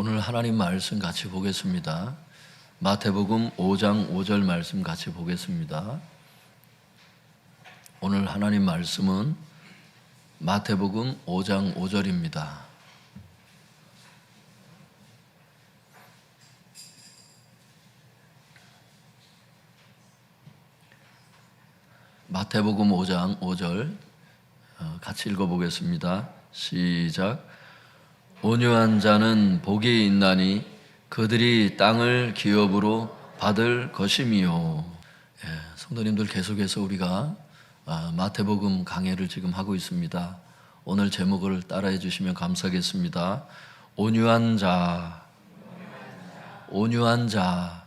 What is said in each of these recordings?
오늘 하나님 말씀 같이 보겠습니다. 마태복음 5장 5절 말씀 같이 보겠습니다. 오늘 하나님 말씀은 마태복음 5장 5절입니다. 마태복음 5장 5절 같이 읽어보겠습니다. 시작. 온유한 자는 복이 있나니 그들이 땅을 기업으로 받을 것임이요. 성도님들, 계속해서 우리가 마태복음 강해를 지금 하고 있습니다. 오늘 제목을 따라해 주시면 감사하겠습니다. 온유한 자, 온유한 자,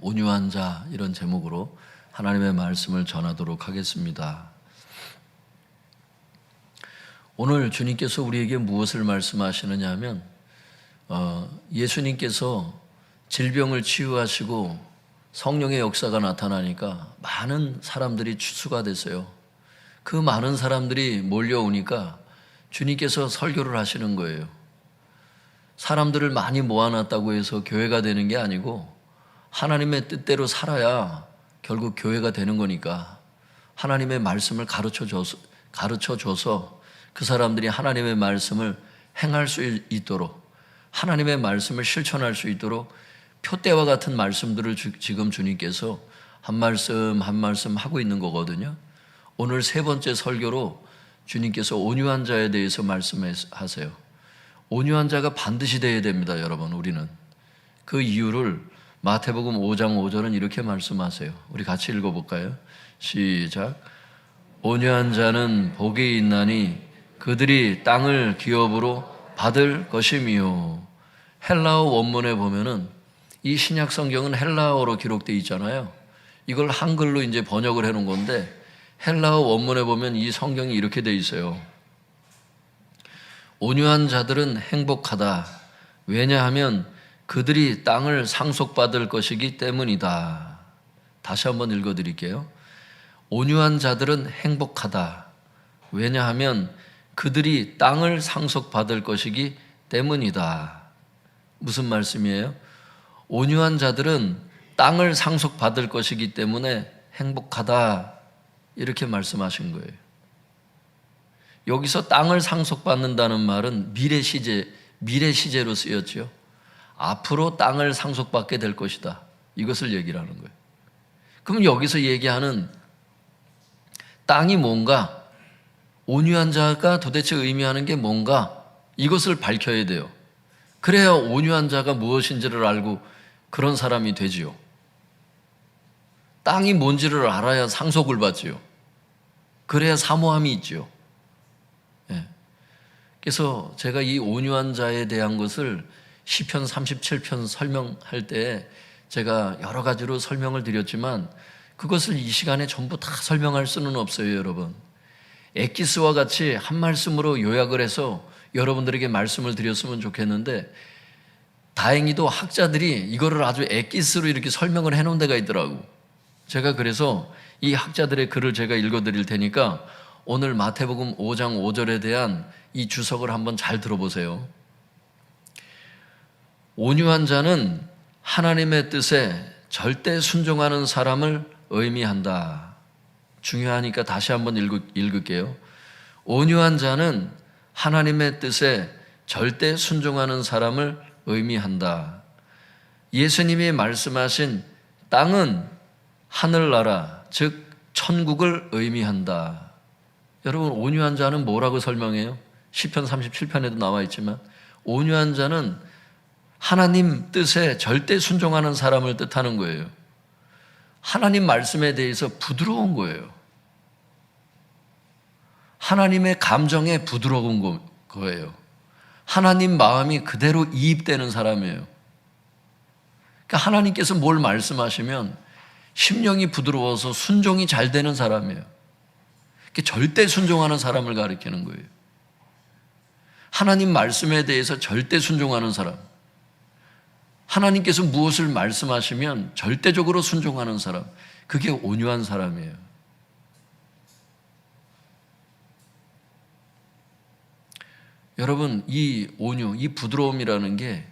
온유한 자, 이런 제목으로 하나님의 말씀을 전하도록 하겠습니다. 오늘 주님께서 우리에게 무엇을 말씀하시느냐 하면 예수님께서 질병을 치유하시고 성령의 역사가 나타나니까 많은 사람들이 추수가 됐어요. 그 많은 사람들이 몰려오니까 주님께서 설교를 하시는 거예요. 사람들을 많이 모아놨다고 해서 교회가 되는 게 아니고 하나님의 뜻대로 살아야 결국 교회가 되는 거니까 하나님의 말씀을 가르쳐줘서 그 사람들이 하나님의 말씀을 행할 수 있도록, 하나님의 말씀을 실천할 수 있도록 표대와 같은 말씀들을 지금 주님께서 한 말씀 한 말씀 하고 있는 거거든요. 오늘 세 번째 설교로 주님께서 온유한 자에 대해서 말씀하세요. 온유한 자가 반드시 되어야 됩니다, 여러분. 우리는 그 이유를 마태복음 5장 5절은 이렇게 말씀하세요. 우리 같이 읽어볼까요? 시작. 온유한 자는 복이 있나니 그들이 땅을 기업으로 받을 것임이요. 헬라어 원문에 보면은 이 신약 성경은 헬라어로 기록되어 있잖아요. 이걸 한글로 이제 번역을 해놓은 건데 헬라어 원문에 보면 이 성경이 이렇게 되어 있어요. 온유한 자들은 행복하다. 왜냐하면 그들이 땅을 상속받을 것이기 때문이다. 다시 한번 읽어드릴게요. 온유한 자들은 행복하다. 왜냐하면 그들이 땅을 상속받을 것이기 때문이다. 무슨 말씀이에요? 온유한 자들은 땅을 상속받을 것이기 때문에 행복하다. 이렇게 말씀하신 거예요. 여기서 땅을 상속받는다는 말은 미래 시제로 쓰였죠. 앞으로 땅을 상속받게 될 것이다. 이것을 얘기를 하는 거예요. 그럼 여기서 얘기하는 땅이 뭔가, 온유한 자가 도대체 의미하는 게 뭔가, 이것을 밝혀야 돼요. 그래야 온유한 자가 무엇인지를 알고 그런 사람이 되지요. 땅이 뭔지를 알아야 상속을 받지요. 그래야 사모함이 있지요. 그래서 제가 이 온유한 자에 대한 것을 시편 37편 설명할 때 제가 여러 가지로 설명을 드렸지만 그것을 이 시간에 전부 다 설명할 수는 없어요, 여러분. 엑기스와 같이 한 말씀으로 요약을 해서 여러분들에게 말씀을 드렸으면 좋겠는데 다행히도 학자들이 이거를 아주 엑기스로 이렇게 설명을 해놓은 데가 있더라고. 제가 그래서 이 학자들의 글을 제가 읽어드릴 테니까 오늘 마태복음 5장 5절에 대한 이 주석을 한번 잘 들어보세요. 온유한 자는 하나님의 뜻에 절대 순종하는 사람을 의미한다. 중요하니까 다시 한번 읽을게요. 온유한 자는 하나님의 뜻에 절대 순종하는 사람을 의미한다. 예수님이 말씀하신 땅은 하늘나라, 즉 천국을 의미한다. 여러분, 온유한 자는 뭐라고 설명해요? 시편 37편에도 나와 있지만 온유한 자는 하나님 뜻에 절대 순종하는 사람을 뜻하는 거예요. 하나님 말씀에 대해서 부드러운 거예요. 하나님의 감정에 부드러운 거예요. 하나님 마음이 그대로 이입되는 사람이에요. 그러니까 하나님께서 뭘 말씀하시면 심령이 부드러워서 순종이 잘 되는 사람이에요. 절대 순종하는 사람을 가리키는 거예요. 하나님 말씀에 대해서 절대 순종하는 사람. 하나님께서 무엇을 말씀하시면 절대적으로 순종하는 사람, 그게 온유한 사람이에요. 여러분, 이 온유, 이 부드러움이라는 게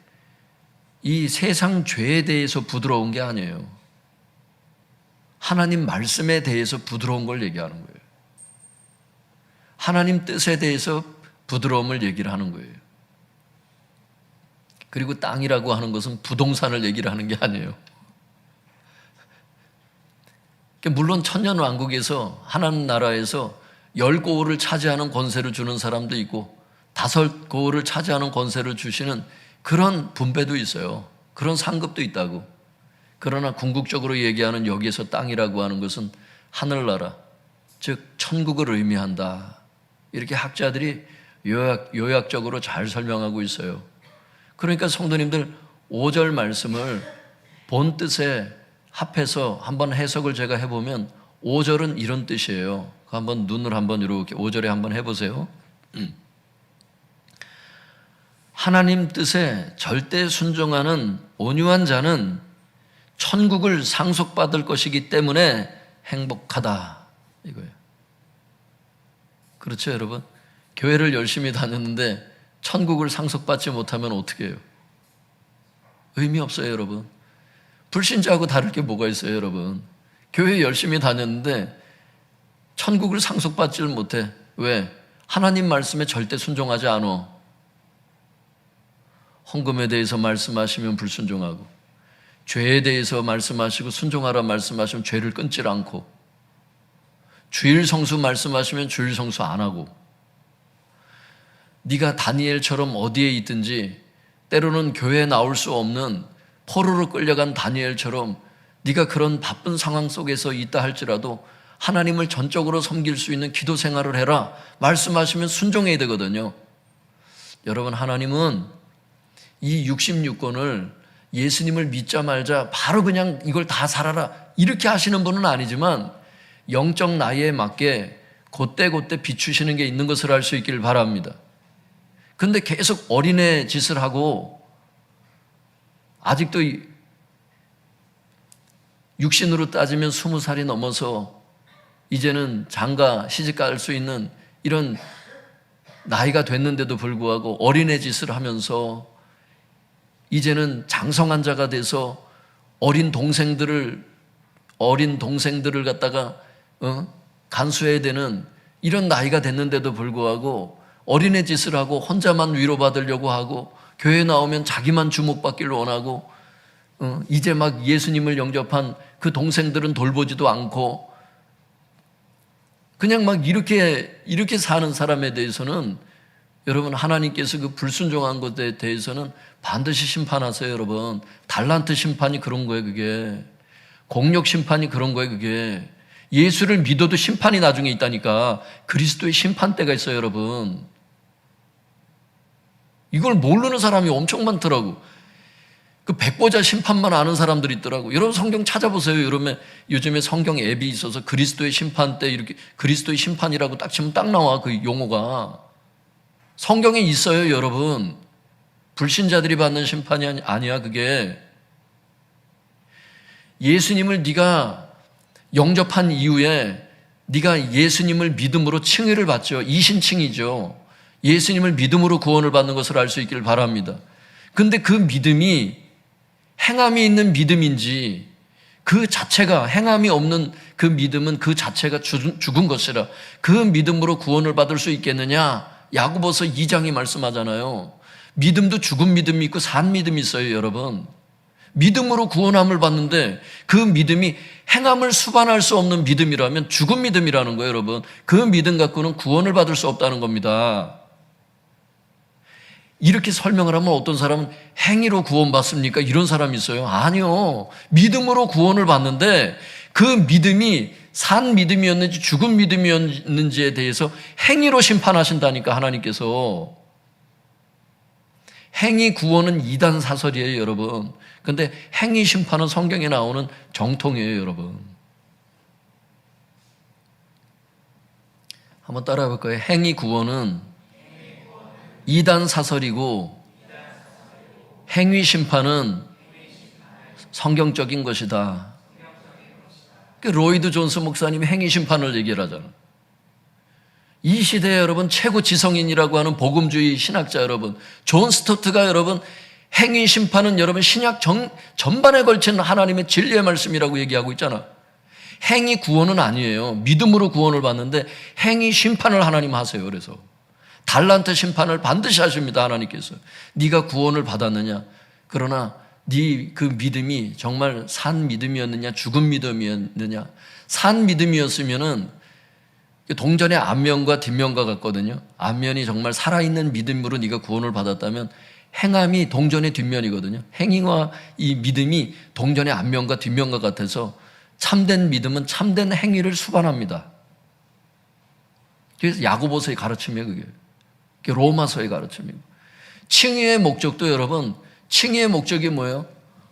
이 세상 죄에 대해서 부드러운 게 아니에요. 하나님 말씀에 대해서 부드러운 걸 얘기하는 거예요. 하나님 뜻에 대해서 부드러움을 얘기를 하는 거예요. 그리고 땅이라고 하는 것은 부동산을 얘기를 하는 게 아니에요. 물론 천년왕국에서 하나님 나라에서 10고을을 차지하는 권세를 주는 사람도 있고 5고을을 차지하는 권세를 주시는 그런 분배도 있어요. 그런 상급도 있다고. 그러나 궁극적으로 얘기하는 여기에서 땅이라고 하는 것은 하늘나라, 즉 천국을 의미한다. 이렇게 학자들이 요약적으로 잘 설명하고 있어요. 그러니까 성도님들 5절 말씀을 본 뜻에 합해서 한번 해석을 제가 해보면 5절은 이런 뜻이에요. 한번 눈을 한번 이렇게 5절에 한번 해보세요. 하나님 뜻에 절대 순종하는 온유한 자는 천국을 상속받을 것이기 때문에 행복하다. 이거예요. 그렇죠, 여러분? 교회를 열심히 다녔는데 천국을 상속받지 못하면 어떻게 해요? 의미 없어요, 여러분. 불신자하고 다를 게 뭐가 있어요, 여러분? 교회 열심히 다녔는데 천국을 상속받지를 못해. 왜? 하나님 말씀에 절대 순종하지 않아. 헌금에 대해서 말씀하시면 불순종하고, 죄에 대해서 말씀하시고 순종하라 말씀하시면 죄를 끊질 않고, 주일 성수 말씀하시면 주일 성수 안 하고, 네가 다니엘처럼 어디에 있든지 때로는 교회에 나올 수 없는 포로로 끌려간 다니엘처럼 네가 그런 바쁜 상황 속에서 있다 할지라도 하나님을 전적으로 섬길 수 있는 기도 생활을 해라 말씀하시면 순종해야 되거든요. 여러분, 하나님은 이 66권을 예수님을 믿자 말자 바로 그냥 이걸 다 살아라 이렇게 하시는 분은 아니지만 영적 나이에 맞게 그때그때 비추시는 게 있는 것을 알 수 있기를 바랍니다. 근데 계속 어린애 짓을 하고 아직도 육신으로 따지면 20살이 넘어서 이제는 장가 시집 갈 수 있는 이런 나이가 됐는데도 불구하고 어린애 짓을 하면서 이제는 장성한 자가 돼서 어린 동생들을 갖다가 간수해야 되는 이런 나이가 됐는데도 불구하고 어린애 짓을 하고 혼자만 위로받으려고 하고 교회 나오면 자기만 주목받기를 원하고 이제 막 예수님을 영접한 그 동생들은 돌보지도 않고 그냥 막 이렇게 사는 사람에 대해서는 여러분, 하나님께서 그 불순종한 것에 대해서는 반드시 심판하세요. 여러분, 달란트 심판이 그런 거예요. 그게 공력 심판이 그런 거예요. 그게 예수를 믿어도 심판이 나중에 있다니까. 그리스도의 심판대가 있어요. 여러분, 이걸 모르는 사람이 엄청 많더라고. 그 백보자 심판만 아는 사람들이 있더라고. 여러분, 성경 찾아보세요. 여러분, 요즘에 성경 앱이 있어서 그리스도의 심판대 이렇게 그리스도의 심판이라고 딱 치면 딱 나와. 그 용어가 성경에 있어요. 여러분, 불신자들이 받는 심판이 아니야. 그게 예수님을 네가 영접한 이후에 네가 예수님을 믿음으로 칭의를 받죠. 이신칭이죠. 예수님을 믿음으로 구원을 받는 것을 알 수 있기를 바랍니다. 근데 그 믿음이 행함이 있는 믿음인지 그 자체가 행함이 없는 그 믿음은 그 자체가 죽은 것이라 그 믿음으로 구원을 받을 수 있겠느냐? 야고보서 2장이 말씀하잖아요. 믿음도 죽은 믿음이 있고 산 믿음이 있어요. 여러분, 믿음으로 구원함을 받는데 그 믿음이 행함을 수반할 수 없는 믿음이라면 죽은 믿음이라는 거예요. 여러분, 그 믿음 갖고는 구원을 받을 수 없다는 겁니다. 이렇게 설명을 하면 어떤 사람은 행위로 구원받습니까? 이런 사람이 있어요. 아니요, 믿음으로 구원을 받는데 그 믿음이 산 믿음이었는지 죽은 믿음이었는지에 대해서 행위로 심판하신다니까. 하나님께서. 행위 구원은 이단 사설이에요. 여러분, 근데 행위 심판은 성경에 나오는 정통이에요. 여러분, 한번 따라해 볼까요? 행위 구원은 이단 사설이고 행위 심판은 성경적인 것이다. 로이드 존스 목사님이 행위 심판을 얘기를 하잖아. 이 시대에 여러분 최고 지성인이라고 하는 복음주의 신학자 여러분, 존 스토트가 여러분 행위 심판은 여러분 신약 전반에 걸친 하나님의 진리의 말씀이라고 얘기하고 있잖아. 행위 구원은 아니에요. 믿음으로 구원을 받는데 행위 심판을 하나님 하세요. 그래서 달란트 심판을 반드시 하십니다. 하나님께서. 네가 구원을 받았느냐, 그러나 네 그 믿음이 정말 산 믿음이었느냐 죽은 믿음이었느냐. 산 믿음이었으면은 동전의 앞면과 뒷면과 같거든요. 앞면이 정말 살아있는 믿음으로 네가 구원을 받았다면 행함이 동전의 뒷면이거든요. 행위와 이 믿음이 동전의 앞면과 뒷면과 같아서 참된 믿음은 참된 행위를 수반합니다. 그래서 야고보서의 가르침이에요. 그게 로마서의 가르침이고, 칭의의 목적도 여러분, 칭의의 목적이 뭐예요?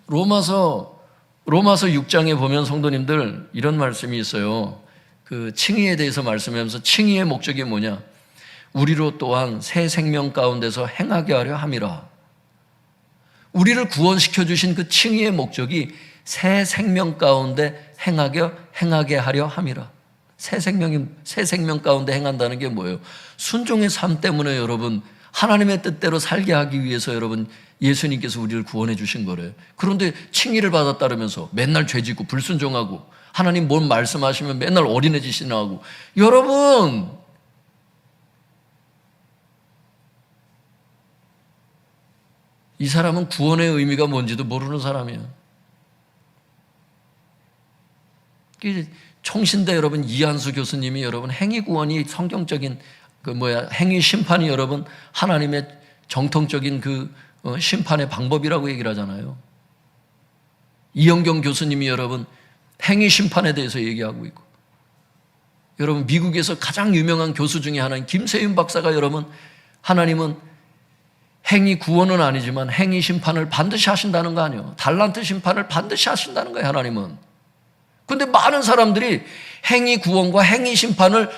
로마서 6장에 보면 성도님들 이런 말씀이 있어요. 그 칭의에 대해서 말씀하면서 칭의의 목적이 뭐냐? 우리로 또한 새 생명 가운데서 행하게 하려 함이라. 우리를 구원시켜 주신 그 칭의의 목적이 새 생명 가운데 행하게 하려 함이라. 새 생명 가운데 행한다는 게 뭐예요? 순종의 삶 때문에 여러분 하나님의 뜻대로 살게 하기 위해서 여러분 예수님께서 우리를 구원해 주신 거래요. 그런데 칭의를 받았다면서 맨날 죄짓고 불순종하고 하나님 뭔 말씀하시면 맨날 어린애 짓이나 하고, 여러분 이 사람은 구원의 의미가 뭔지도 모르는 사람이에요. 총신대 여러분 이한수 교수님이 여러분 행위 구원이 성경적인 행위 심판이 여러분 하나님의 정통적인 심판의 방법이라고 얘기를 하잖아요. 이영경 교수님이 여러분 행위 심판에 대해서 얘기하고 있고, 여러분 미국에서 가장 유명한 교수 중에 하나인 김세윤 박사가 여러분 하나님은 행위 구원은 아니지만 행위 심판을 반드시 하신다는 거 아니에요. 달란트 심판을 반드시 하신다는 거예요, 하나님은. 근데 많은 사람들이 행위 구원과 행위 심판을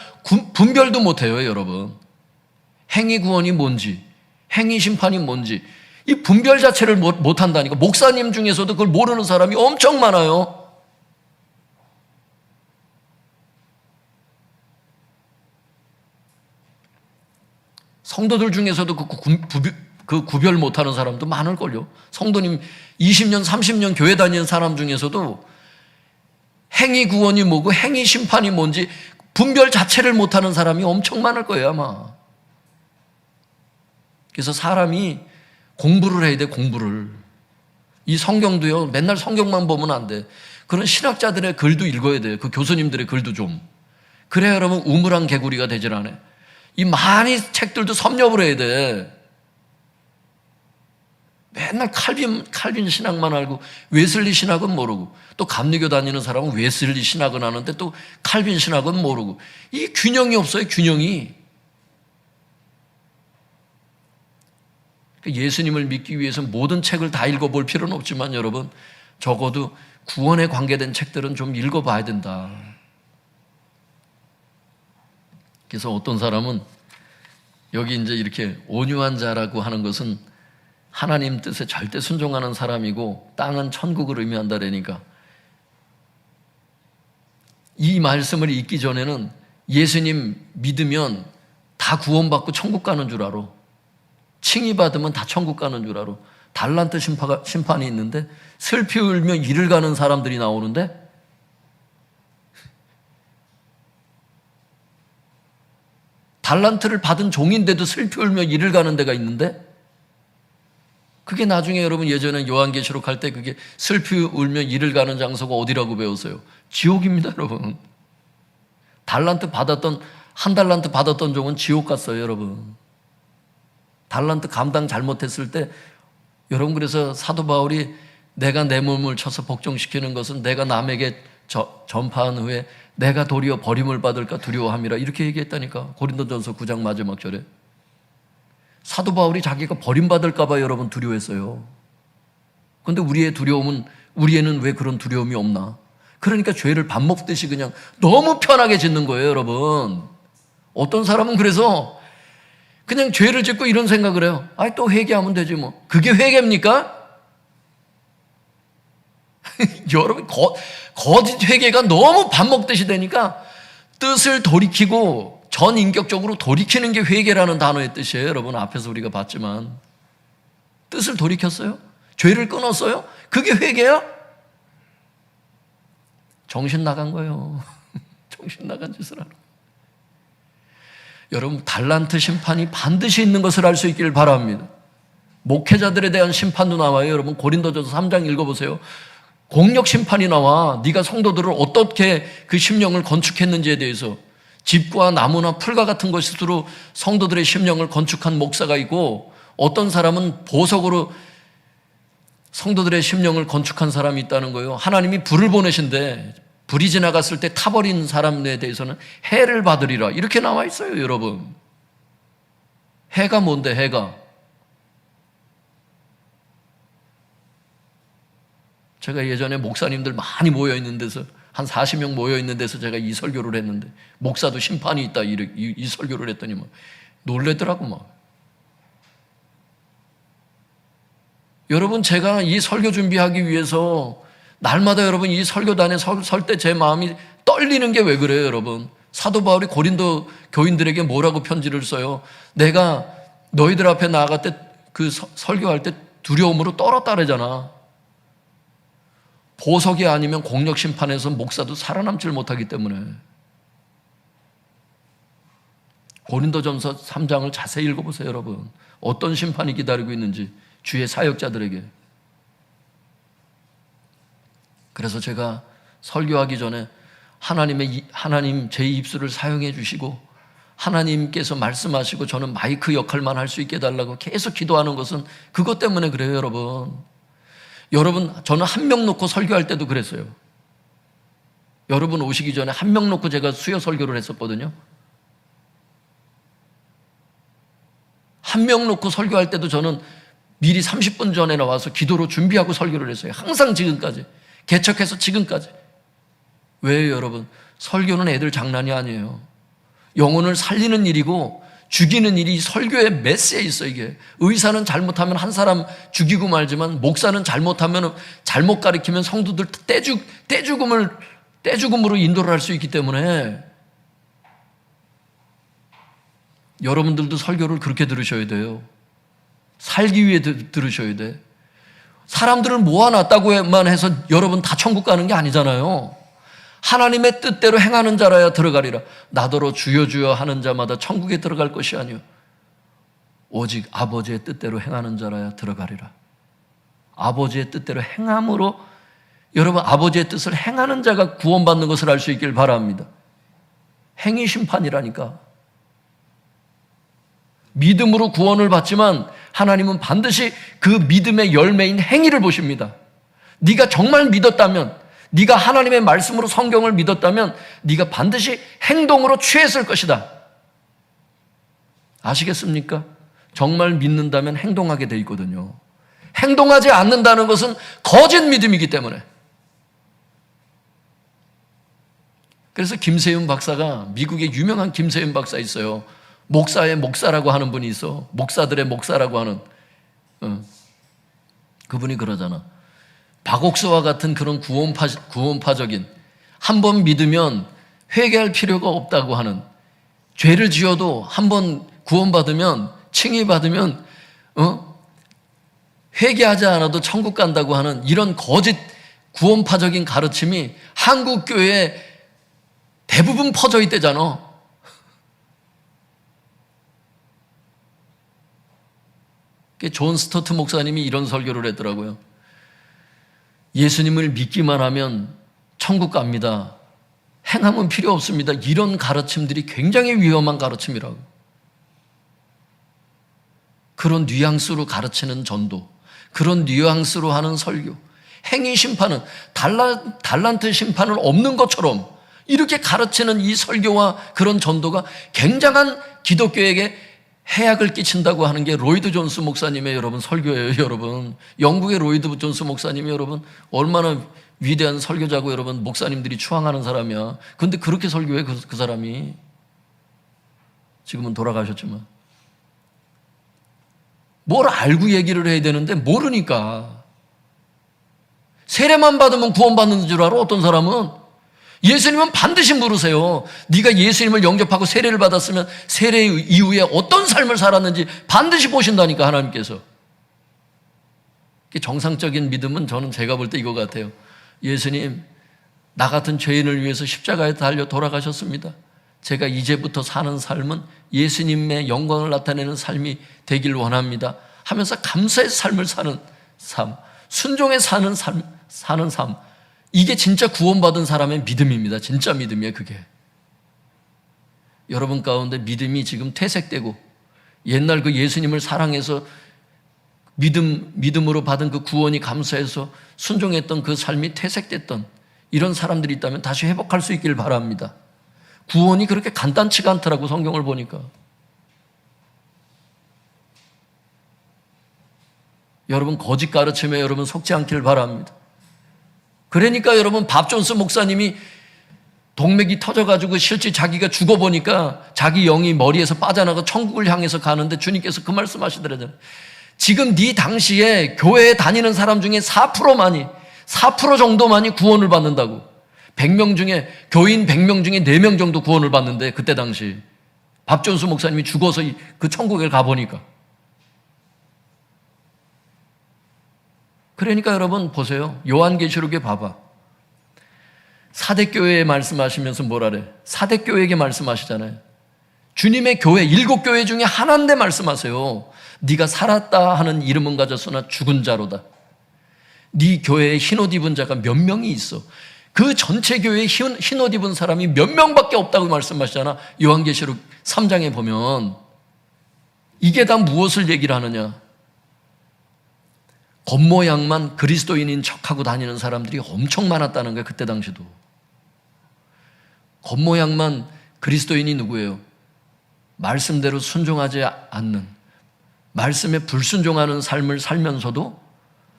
분별도 못해요, 여러분. 행위 구원이 뭔지, 행위 심판이 뭔지 이 분별 자체를 못한다니까. 목사님 중에서도 그걸 모르는 사람이 엄청 많아요. 성도들 중에서도 그 구별 못하는 사람도 많을걸요. 성도님 20년, 30년 교회 다니는 사람 중에서도 행위 구원이 뭐고 행위 심판이 뭔지 분별 자체를 못하는 사람이 엄청 많을 거예요, 아마. 그래서 사람이 공부를 해야 돼, 공부를. 이 성경도요, 맨날 성경만 보면 안 돼. 그런 신학자들의 글도 읽어야 돼요. 그 교수님들의 글도 좀. 그래야 여러분 우물안 개구리가 되질 않아요. 이 많이 책들도 섭렵을 해야 돼. 맨날 칼빈 신학만 알고 웨슬리 신학은 모르고, 또 감리교 다니는 사람은 웨슬리 신학은 아는데 또 칼빈 신학은 모르고, 이 균형이 없어요, 균형이. 예수님을 믿기 위해서 모든 책을 다 읽어볼 필요는 없지만 여러분 적어도 구원에 관계된 책들은 좀 읽어봐야 된다. 그래서 어떤 사람은 여기 이제 이렇게 온유한 자라고 하는 것은 하나님 뜻에 절대 순종하는 사람이고 땅은 천국을 의미한다 그러니까, 이 말씀을 읽기 전에는 예수님 믿으면 다 구원받고 천국 가는 줄 알아. 칭의 받으면 다 천국 가는 줄 알아. 달란트 심판이 있는데 슬피 울며 이를 가는 사람들이 나오는데, 달란트를 받은 종인데도 슬피 울며 이를 가는 데가 있는데, 그게 나중에 여러분 예전에 요한계시록 할 때 그게 슬피 울며 이를 가는 장소가 어디라고 배웠어요? 지옥입니다, 여러분. 한 달란트 받았던 종은 지옥 갔어요, 여러분. 달란트 감당 잘못했을 때 여러분, 그래서 사도 바울이 내가 내 몸을 쳐서 복종시키는 것은 내가 남에게 전파한 후에 내가 도리어 버림을 받을까 두려워함이라, 이렇게 얘기했다니까. 고린도전서 9장 마지막 절에. 사도 바울이 자기가 버림받을까 봐 여러분 두려워했어요. 그런데 우리에는 왜 그런 두려움이 없나? 그러니까 죄를 밥 먹듯이 그냥 너무 편하게 짓는 거예요, 여러분. 어떤 사람은 그래서 그냥 죄를 짓고 이런 생각을 해요. 또 회개하면 되지 뭐. 그게 회개입니까? 여러분, 거짓 회개가 너무 밥 먹듯이 되니까 뜻을 돌이키고 전인격적으로 돌이키는 게 회개라는 단어의 뜻이에요. 여러분, 앞에서 우리가 봤지만 뜻을 돌이켰어요? 죄를 끊었어요? 그게 회개야? 정신 나간 거예요. 정신 나간 짓을 하는 거예요. 여러분, 달란트 심판이 반드시 있는 것을 알 수 있기를 바랍니다. 목회자들에 대한 심판도 나와요. 여러분, 고린도전서 3장 읽어보세요. 공력 심판이 나와. 네가 성도들을 어떻게 그 심령을 건축했는지에 대해서, 집과 나무나 풀과 같은 것으로 성도들의 심령을 건축한 목사가 있고, 어떤 사람은 보석으로 성도들의 심령을 건축한 사람이 있다는 거예요. 하나님이 불을 보내신데 불이 지나갔을 때 타버린 사람에 대해서는 해를 받으리라, 이렇게 나와 있어요. 여러분, 해가 뭔데? 해가, 제가 예전에 목사님들 많이 모여 있는 데서, 한 40명 모여 있는 데서 제가 이 설교를 했는데, 목사도 심판이 있다, 이 설교를 했더니 막 놀래더라고. 막 여러분, 제가 이 설교 준비하기 위해서 날마다 여러분 이 설교단에 설 때 제 마음이 떨리는 게 왜 그래요? 여러분, 사도 바울이 고린도 교인들에게 뭐라고 편지를 써요? 내가 너희들 앞에 나아갈 때, 그 설교할 때 두려움으로 떨었다 그러잖아. 보석이 아니면 공력 심판에서 목사도 살아남질 못하기 때문에. 고린도전서 3장을 자세히 읽어보세요. 여러분, 어떤 심판이 기다리고 있는지, 주의 사역자들에게. 그래서 제가 설교하기 전에 하나님 제 입술을 사용해 주시고 하나님께서 말씀하시고 저는 마이크 역할만 할 수 있게 해달라고 계속 기도하는 것은 그것 때문에 그래요. 여러분, 저는 한 명 놓고 설교할 때도 그랬어요. 여러분 오시기 전에 한 명 놓고 제가 수요 설교를 했었거든요. 한 명 놓고 설교할 때도 저는 미리 30분 전에 나와서 기도로 준비하고 설교를 했어요. 항상 지금까지. 개척해서 지금까지. 왜요, 여러분? 설교는 애들 장난이 아니에요. 영혼을 살리는 일이고 죽이는 일이 설교의 메시에 있어. 이게 의사는 잘못하면 한 사람 죽이고 말지만, 목사는 잘못하면, 잘못 가르치면 성도들 떼죽음으로 인도를 할 수 있기 때문에 여러분들도 설교를 그렇게 들으셔야 돼요. 살기 위해 들으셔야 돼. 사람들을 모아놨다고만 해서 여러분 다 천국 가는 게 아니잖아요. 하나님의 뜻대로 행하는 자라야 들어가리라. 나더러 주여 주여 하는 자마다 천국에 들어갈 것이 아니요 오직 아버지의 뜻대로 행하는 자라야 들어가리라. 아버지의 뜻대로 행함으로, 여러분, 아버지의 뜻을 행하는 자가 구원받는 것을 알 수 있길 바랍니다. 행위 심판이라니까. 믿음으로 구원을 받지만 하나님은 반드시 그 믿음의 열매인 행위를 보십니다. 네가 정말 믿었다면, 네가 하나님의 말씀으로 성경을 믿었다면 네가 반드시 행동으로 취했을 것이다. 아시겠습니까? 정말 믿는다면 행동하게 돼 있거든요. 행동하지 않는다는 것은 거짓 믿음이기 때문에. 그래서 김세윤 박사가, 미국에 유명한 김세윤 박사 있어요. 목사의 목사라고 하는 분이 있어. 목사들의 목사라고 하는. 그분이 그러잖아. 박옥수와 같은 그런 구원파적인, 한 번 믿으면 회개할 필요가 없다고 하는, 죄를 지어도 한 번 구원받으면, 칭의받으면 회개하지 않아도 천국 간다고 하는 이런 거짓 구원파적인 가르침이 한국 교회에 대부분 퍼져 있대잖아. 존 스토트 목사님이 이런 설교를 했더라고요. 예수님을 믿기만 하면 천국 갑니다. 행함은 필요 없습니다. 이런 가르침들이 굉장히 위험한 가르침이라고. 그런 뉘앙스로 가르치는 전도, 그런 뉘앙스로 하는 설교, 행위 심판은, 달란트 심판은 없는 것처럼 이렇게 가르치는 이 설교와 그런 전도가 굉장한 기독교에게 해악을 끼친다고 하는 게 로이드 존스 목사님의 여러분 설교예요. 여러분, 영국의 로이드 존스 목사님이 여러분 얼마나 위대한 설교자고 여러분 목사님들이 추앙하는 사람이야. 그런데 그렇게 설교해. 그 사람이 지금은 돌아가셨지만. 뭘 알고 얘기를 해야 되는데 모르니까. 세례만 받으면 구원받는 줄 알아. 어떤 사람은 예수님은 반드시 물으세요. 네가 예수님을 영접하고 세례를 받았으면 세례 이후에 어떤 삶을 살았는지 반드시 보신다니까, 하나님께서. 정상적인 믿음은 저는 제가 볼 때 이거 같아요. 예수님, 나 같은 죄인을 위해서 십자가에 달려 돌아가셨습니다. 제가 이제부터 사는 삶은 예수님의 영광을 나타내는 삶이 되길 원합니다 하면서 감사의 삶을 사는 삶, 순종에 사는 삶, 이게 진짜 구원받은 사람의 믿음입니다. 진짜 믿음이에요, 그게. 여러분 가운데 믿음이 지금 퇴색되고 옛날 그 예수님을 사랑해서 믿음으로 받은 그 구원이 감사해서 순종했던 그 삶이 퇴색됐던 이런 사람들이 있다면 다시 회복할 수 있길 바랍니다. 구원이 그렇게 간단치가 않더라고, 성경을 보니까. 여러분, 거짓 가르침에 여러분 속지 않길 바랍니다. 그러니까 여러분, 밥 존스 목사님이 동맥이 터져가지고 실제 자기가 죽어보니까 자기 영이 머리에서 빠져나가 천국을 향해서 가는데 주님께서 그 말씀 하시더라고요. 지금 네 당시에 교회에 다니는 사람 중에 4% 정도만이 구원을 받는다고. 100명 중에, 교인 100명 중에 4명 정도 구원을 받는데, 그때 당시 밥 존스 목사님이 죽어서 그 천국에 가보니까. 그러니까 여러분 보세요. 요한계시록에 봐봐. 사대교회에 말씀하시면서 뭐라래? 사대교회에게 말씀하시잖아요. 주님의 교회, 7교회 중에 하나인데 말씀하세요. 네가 살았다 하는 이름은 가졌으나 죽은 자로다. 네 교회에 흰옷 입은 자가 몇 명이 있어. 그 전체 교회에 흰옷 입은 사람이 몇 명밖에 없다고 말씀하시잖아. 요한계시록 3장에 보면. 이게 다 무엇을 얘기를 하느냐? 겉모양만 그리스도인인 척하고 다니는 사람들이 엄청 많았다는 거예요. 그때 당시도. 겉모양만 그리스도인이 누구예요? 말씀대로 순종하지 않는, 말씀에 불순종하는 삶을 살면서도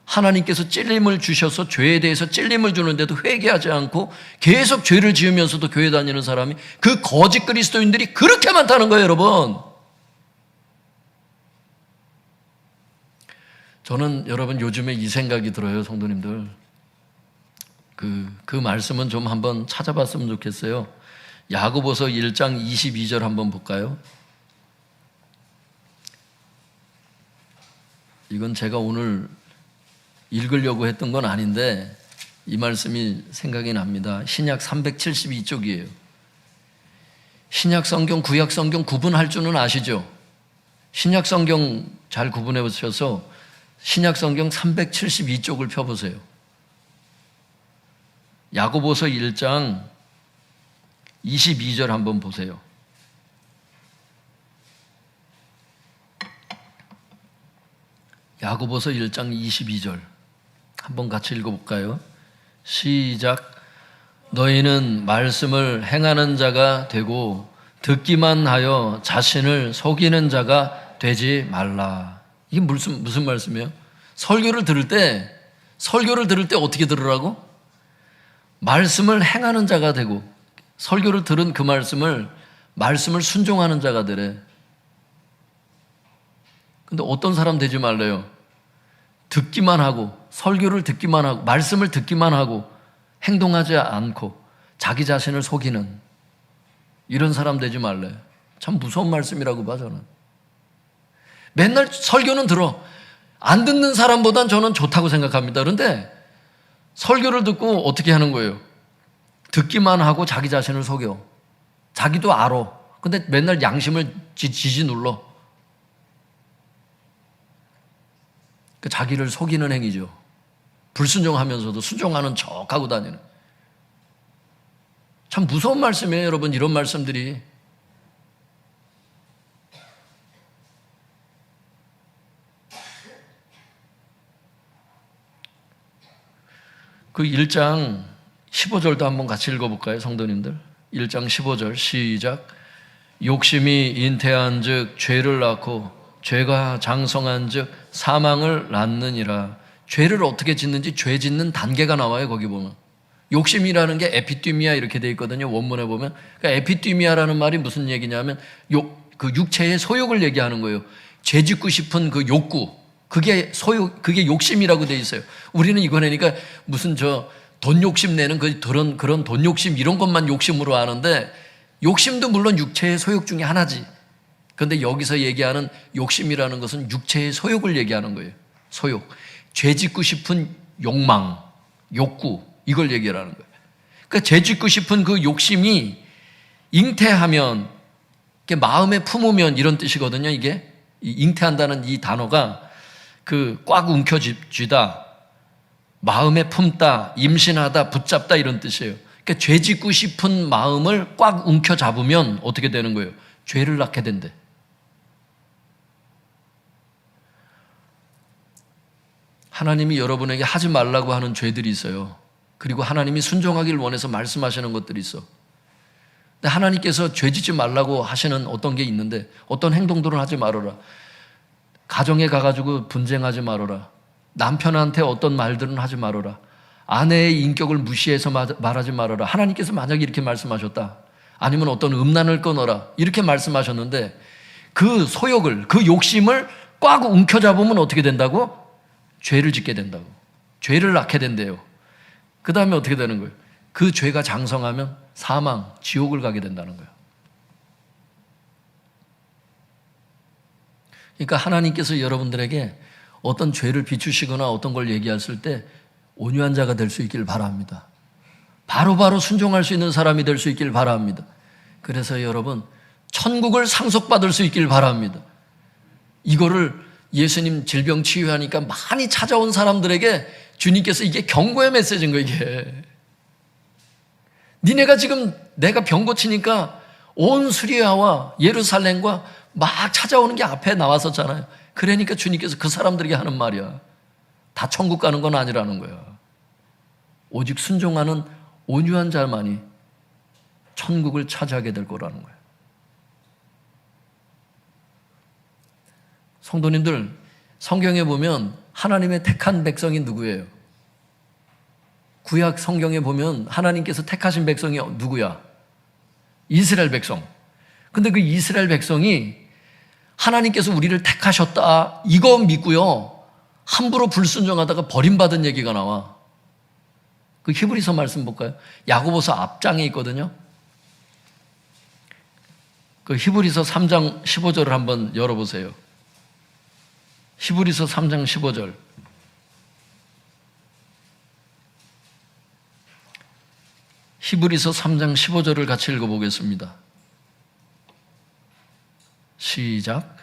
하나님께서 찔림을 주셔서 죄에 대해서 찔림을 주는데도 회개하지 않고 계속 죄를 지으면서도 교회 다니는 사람이, 그 거짓 그리스도인들이 그렇게 많다는 거예요, 여러분. 저는 여러분 요즘에 이 생각이 들어요, 성도님들. 그 말씀은 좀 한번 찾아봤으면 좋겠어요. 야고보서 1장 22절 한번 볼까요? 이건 제가 오늘 읽으려고 했던 건 아닌데 이 말씀이 생각이 납니다. 신약 372쪽이에요. 신약 성경, 구약 성경 구분할 줄은 아시죠? 신약 성경 잘 구분해 보셔서 신약 성경 372쪽을 펴보세요. 야고보서 1장 22절 한번 보세요. 야고보서 1장 22절 한번 같이 읽어볼까요? 시작. 너희는 말씀을 행하는 자가 되고 듣기만 하여 자신을 속이는 자가 되지 말라. 이게 무슨 말씀이에요? 설교를 들을 때 어떻게 들으라고? 말씀을 행하는 자가 되고, 설교를 들은 그 말씀을 순종하는 자가 되래. 근데 어떤 사람 되지 말래요? 듣기만 하고, 설교를 듣기만 하고, 말씀을 듣기만 하고 행동하지 않고 자기 자신을 속이는 이런 사람 되지 말래. 참 무서운 말씀이라고 봐, 저는. 맨날 설교는 들어. 안 듣는 사람보단 저는 좋다고 생각합니다. 그런데 설교를 듣고 어떻게 하는 거예요? 듣기만 하고 자기 자신을 속여. 자기도 알아. 근데 맨날 양심을 지지 눌러. 그 자기를 속이는 행위죠. 불순종하면서도 순종하는 척하고 다니는. 참 무서운 말씀이에요, 여러분. 이런 말씀들이. 그 1장 15절도 한번 같이 읽어볼까요, 성도님들? 1장 15절 시작. 욕심이 잉태한 즉 죄를 낳고 죄가 장성한 즉 사망을 낳느니라. 죄를 어떻게 짓는지 죄 짓는 단계가 나와요, 거기 보면. 욕심이라는 게 에피띠미아 이렇게 돼 있거든요, 원문에 보면. 그러니까 에피띠미아라는 말이 무슨 얘기냐면 그 육체의 소욕을 얘기하는 거예요. 죄 짓고 싶은 그 욕구. 그게 욕심이라고 돼 있어요. 우리는 이거 내니까 무슨 돈 욕심 내는 그런 돈 욕심 이런 것만 욕심으로 아는데 욕심도 물론 육체의 소욕 중에 하나지. 그런데 여기서 얘기하는 욕심이라는 것은 육체의 소욕을 얘기하는 거예요. 소욕. 죄 짓고 싶은 욕망, 욕구 이걸 얘기하는 거예요. 그러니까 죄 짓고 싶은 그 욕심이 잉태하면 마음에 품으면 이런 뜻이거든요. 이게 잉태한다는 이 단어가 그 꽉 움켜쥐다, 마음에 품다, 임신하다, 붙잡다 이런 뜻이에요. 그러니까 죄 짓고 싶은 마음을 꽉 움켜잡으면 어떻게 되는 거예요? 죄를 낳게 된대. 하나님이 여러분에게 하지 말라고 하는 죄들이 있어요. 그리고 하나님이 순종하기를 원해서 말씀하시는 것들이 있어. 근데 하나님께서 죄 짓지 말라고 하시는 어떤 게 있는데 어떤 행동들은 하지 말아라. 가정에 가가지고 분쟁하지 말아라. 남편한테 어떤 말들은 하지 말아라. 아내의 인격을 무시해서 말하지 말아라. 하나님께서 만약에 이렇게 말씀하셨다. 아니면 어떤 음란을 끊어라. 이렇게 말씀하셨는데 그 소욕을, 그 욕심을 꽉 움켜잡으면 어떻게 된다고? 죄를 짓게 된다고. 죄를 낳게 된대요. 그 다음에 어떻게 되는 거예요? 그 죄가 장성하면 사망, 지옥을 가게 된다는 거예요. 그러니까 하나님께서 여러분들에게 어떤 죄를 비추시거나 어떤 걸 얘기했을 때 온유한 자가 될 수 있기를 바랍니다. 바로바로 순종할 수 있는 사람이 될 수 있기를 바랍니다. 그래서 여러분 천국을 상속받을 수 있기를 바랍니다. 이거를 예수님 질병 치유하니까 많이 찾아온 사람들에게 주님께서 이게 경고의 메시지인 거예요. 이게 니네가 지금 내가 병 고치니까 온 수리아와 예루살렘과 막 찾아오는 게 앞에 나왔었잖아요. 그러니까 주님께서 그 사람들에게 하는 말이야. 다 천국 가는 건 아니라는 거야. 오직 순종하는 온유한 자만이 천국을 차지하게 될 거라는 거야. 성도님들, 성경에 보면 하나님의 택한 백성이 누구예요? 구약 성경에 보면 하나님께서 택하신 백성이 누구야? 이스라엘 백성. 근데 그 이스라엘 백성이 하나님께서 우리를 택하셨다 이거 믿고요 함부로 불순종하다가 버림받은 얘기가 나와. 그 히브리서 말씀 볼까요? 야고보서 앞장에 있거든요. 그 히브리서 3장 15절을 한번 열어보세요. 히브리서 3장 15절. 히브리서 3장 15절을 같이 읽어보겠습니다. 시작.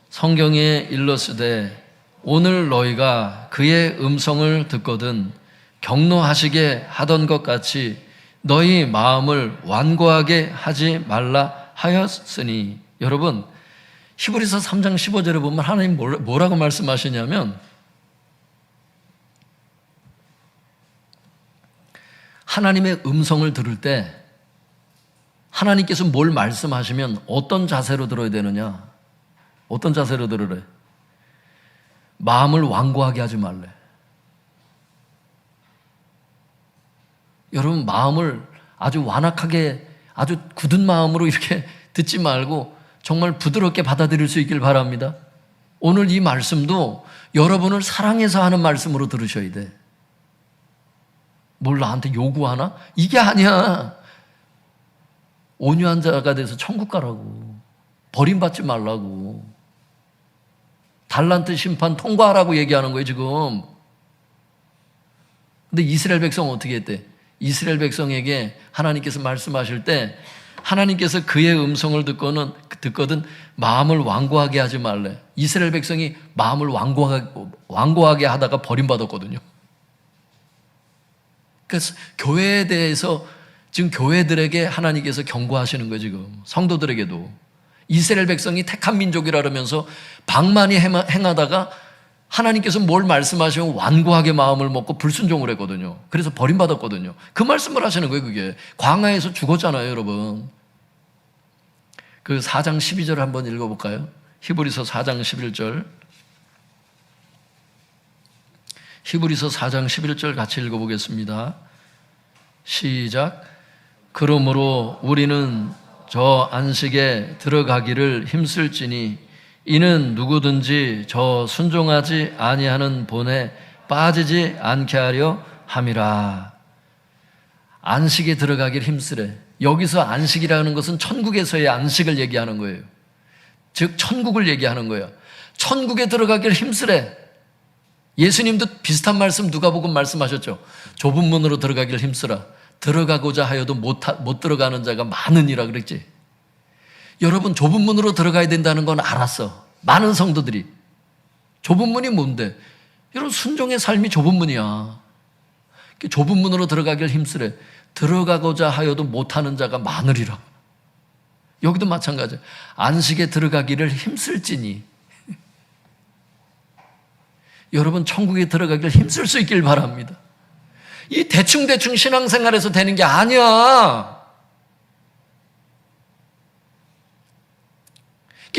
성경에 일러스되 오늘 너희가 그의 음성을 듣거든 경노하시게 하던 것 같이 너희 마음을 완고하게 하지 말라 하였으니. 여러분 히브리서 3장 15절에 보면 하나님 뭐라고 말씀하시냐면 하나님의 음성을 들을 때 하나님께서 뭘 말씀하시면 어떤 자세로 들어야 되느냐? 어떤 자세로 들으래? 마음을 완고하게 하지 말래. 여러분 마음을 아주 완악하게 아주 굳은 마음으로 이렇게 듣지 말고 정말 부드럽게 받아들일 수 있길 바랍니다. 오늘 이 말씀도 여러분을 사랑해서 하는 말씀으로 들으셔야 돼. 뭘 나한테 요구하나? 이게 아니야. 온유한 자가 돼서 천국 가라고. 버림받지 말라고. 달란트 심판 통과하라고 얘기하는 거예요 지금. 근데 이스라엘 백성은 어떻게 했대? 이스라엘 백성에게 하나님께서 말씀하실 때 하나님께서 그의 음성을 듣거든 마음을 완고하게 하지 말래. 이스라엘 백성이 마음을 완고하게 하다가 버림받았거든요. 그래서 교회에 대해서 지금 교회들에게 하나님께서 경고하시는 거예요 지금. 성도들에게도. 이스라엘 백성이 택한 민족이라 그러면서 방만히 행하다가 하나님께서 뭘 말씀하시면 완고하게 마음을 먹고 불순종을 했거든요. 그래서 버림받았거든요. 그 말씀을 하시는 거예요 그게. 광야에서 죽었잖아요 여러분. 그 4장 12절 한번 읽어볼까요? 히브리서 4장 11절. 히브리서 4장 11절 같이 읽어보겠습니다. 시작. 그러므로 우리는 저 안식에 들어가기를 힘쓸지니 이는 누구든지 저 순종하지 아니하는 본에 빠지지 않게 하려 함이라. 안식에 들어가길 힘쓰래. 여기서 안식이라는 것은 천국에서의 안식을 얘기하는 거예요. 즉 천국을 얘기하는 거예요. 천국에 들어가길 힘쓰래. 예수님도 비슷한 말씀 누가복음 말씀하셨죠. 좁은 문으로 들어가길 힘쓰라. 들어가고자 하여도 못 들어가는 자가 많으니라 그랬지. 여러분 좁은 문으로 들어가야 된다는 건 알았어. 많은 성도들이. 좁은 문이 뭔데? 여러분 순종의 삶이 좁은 문이야. 좁은 문으로 들어가길 힘쓰래. 들어가고자 하여도 못하는 자가 많으리라. 여기도 마찬가지야. 안식에 들어가기를 힘쓸지니. 여러분 천국에 들어가기를 힘쓸 수 있길 바랍니다. 이 대충대충 신앙생활에서 되는 게 아니야.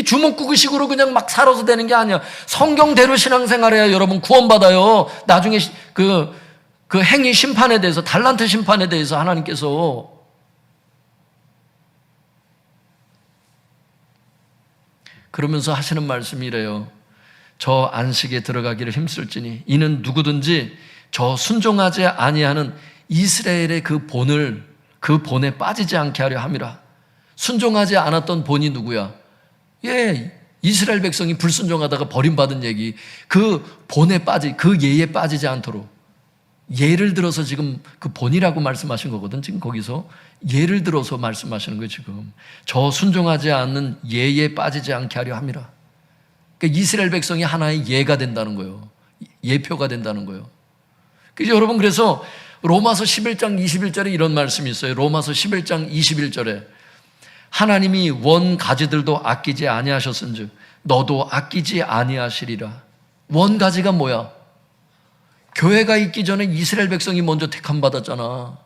주먹구구식으로 그냥 막 살아서 되는 게 아니야. 성경대로 신앙생활해야 여러분 구원받아요. 나중에 그 행위 심판에 대해서, 달란트 심판에 대해서 하나님께서. 그러면서 하시는 말씀이래요. 저 안식에 들어가기를 힘쓸지니 이는 누구든지 저 순종하지 아니하는 이스라엘의 그 본에 빠지지 않게 하려 함이라. 순종하지 않았던 본이 누구야? 이스라엘 백성이 불순종하다가 버림받은 얘기. 그 본에 그 예에 빠지지 않도록. 예를 들어서 지금 그 본이라고 말씀하신 거거든. 지금 거기서 예를 들어서 말씀하시는 거예요. 지금 저 순종하지 않는 예에 빠지지 않게 하려 함이라. 그러니까 이스라엘 백성이 하나의 예가 된다는 거예요. 예표가 된다는 거예요. 여러분 그래서 로마서 11장 21절에 이런 말씀이 있어요. 로마서 11장 21절에 하나님이 원 가지들도 아끼지 아니하셨은즉 너도 아끼지 아니하시리라. 원 가지가 뭐야? 교회가 있기 전에 이스라엘 백성이 먼저 택함 받았잖아.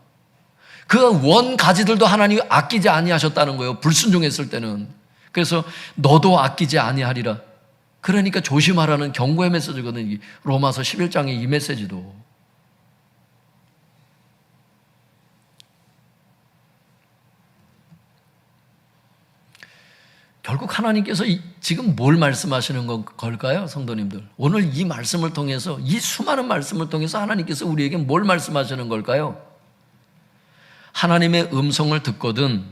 그 원 가지들도 하나님이 아끼지 아니하셨다는 거예요. 불순종했을 때는. 그래서 너도 아끼지 아니하리라. 그러니까 조심하라는 경고의 메시지거든. 로마서 11장의 이 메시지도. 결국 하나님께서 지금 뭘 말씀하시는 걸까요, 성도님들? 오늘 이 말씀을 통해서, 이 수많은 말씀을 통해서 하나님께서 우리에게 뭘 말씀하시는 걸까요? 하나님의 음성을 듣거든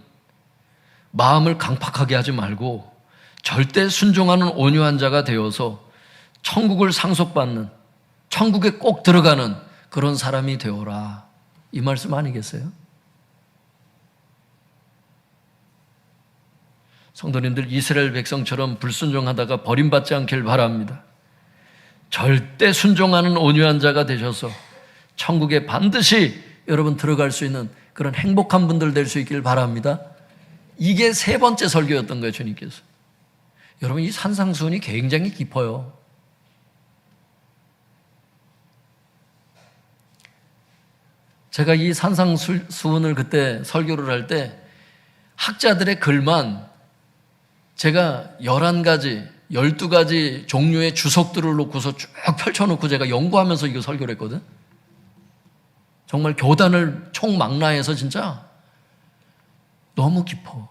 마음을 강팍하게 하지 말고 절대 순종하는 온유한 자가 되어서 천국을 상속받는, 천국에 꼭 들어가는 그런 사람이 되어라. 이 말씀 아니겠어요? 성도님들, 이스라엘 백성처럼 불순종하다가 버림받지 않길 바랍니다. 절대 순종하는 온유한 자가 되셔서 천국에 반드시 여러분 들어갈 수 있는 그런 행복한 분들 될 수 있길 바랍니다. 이게 세 번째 설교였던 거예요, 주님께서. 여러분, 이 산상수훈이 굉장히 깊어요. 제가 이 산상수훈을 그때 설교를 할 때 학자들의 글만 제가 11가지, 12가지 종류의 주석들을 놓고서 쭉 펼쳐놓고 제가 연구하면서 이거 설교를 했거든. 정말 교단을 총망라해서 진짜 너무 깊어.